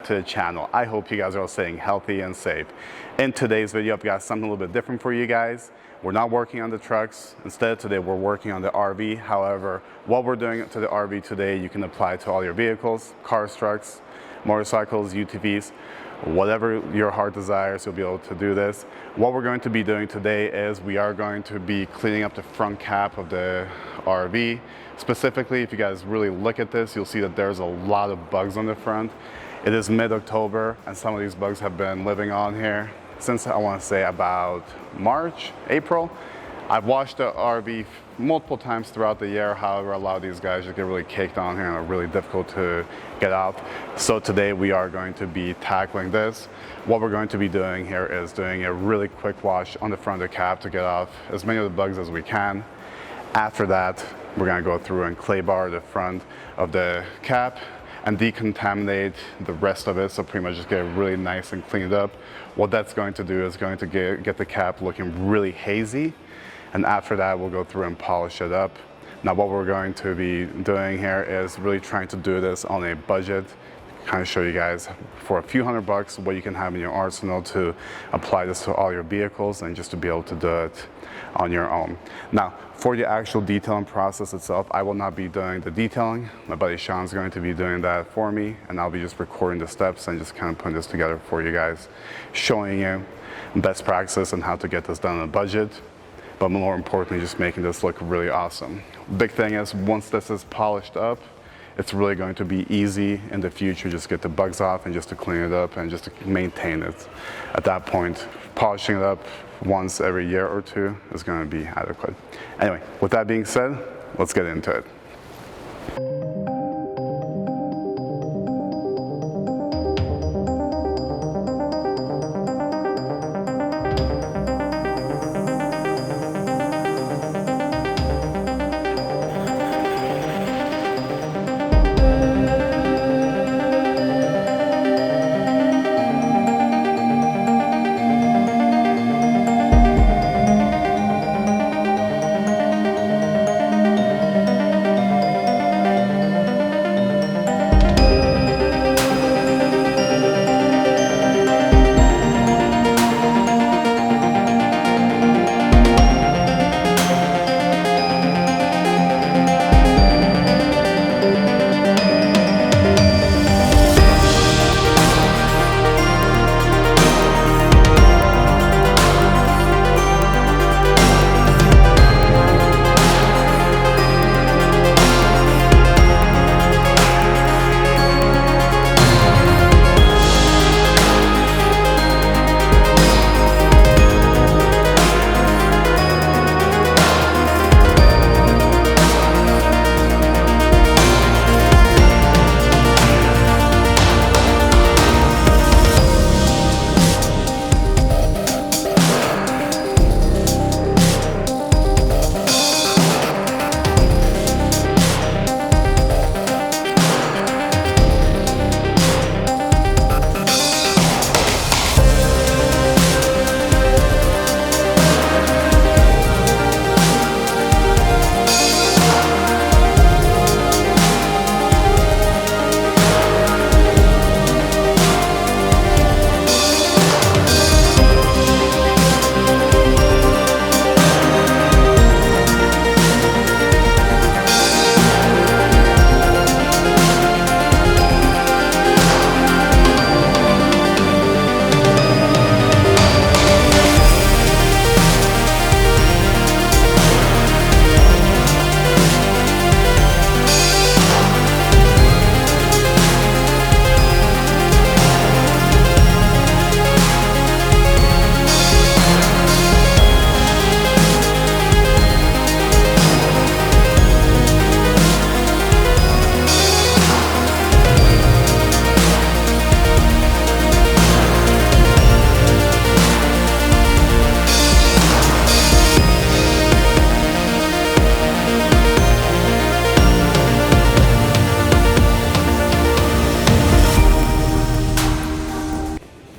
to the channel. I hope you guys are all staying healthy and safe. In today's video, I've got something a little bit different for you guys. We're not working on the trucks. Instead, today we're working on the RV. However, what we're doing to the RV today, you can apply to all your vehicles, cars, trucks, motorcycles, UTVs, whatever your heart desires, you'll be able to do this. What we're going to be doing today is we are going to be cleaning up the front cap of the RV. Specifically, if you guys really look at this, you'll see that there's a lot of bugs on the front. It is mid-October, and some of these bugs have been living on here since, I want to say, about March, April. I've washed the RV multiple times throughout the year. However, a lot of these guys just get really caked on here and are really difficult to get off. So today we are going to be tackling this. What we're going to be doing here is doing a really quick wash on the front of the cap to get off as many of the bugs as we can. After that, we're going to go through and clay bar the front of the cap and decontaminate the rest of it, so pretty much just get it really nice and cleaned up. What that's going to do is going to get the cap looking really hazy, and after that we'll go through and polish it up. Now what we're going to be doing here is really trying to do this on a budget, kind of show you guys for a few $100 what you can have in your arsenal to apply this to all your vehicles and just to be able to do it on your own. Now, for the actual detailing process itself, I will not be doing the detailing. My buddy Sean's going to be doing that for me, and I'll be just recording the steps and just kind of putting this together for you guys, showing you best practices and how to get this done on a budget, but more importantly, just making this look really awesome. Big thing is, once this is polished up, it's really going to be easy in the future just get the bugs off and just to clean it up and just to maintain it. At that point, polishing it up once every year or two is going to be adequate. Anyway, with that being said, let's get into it.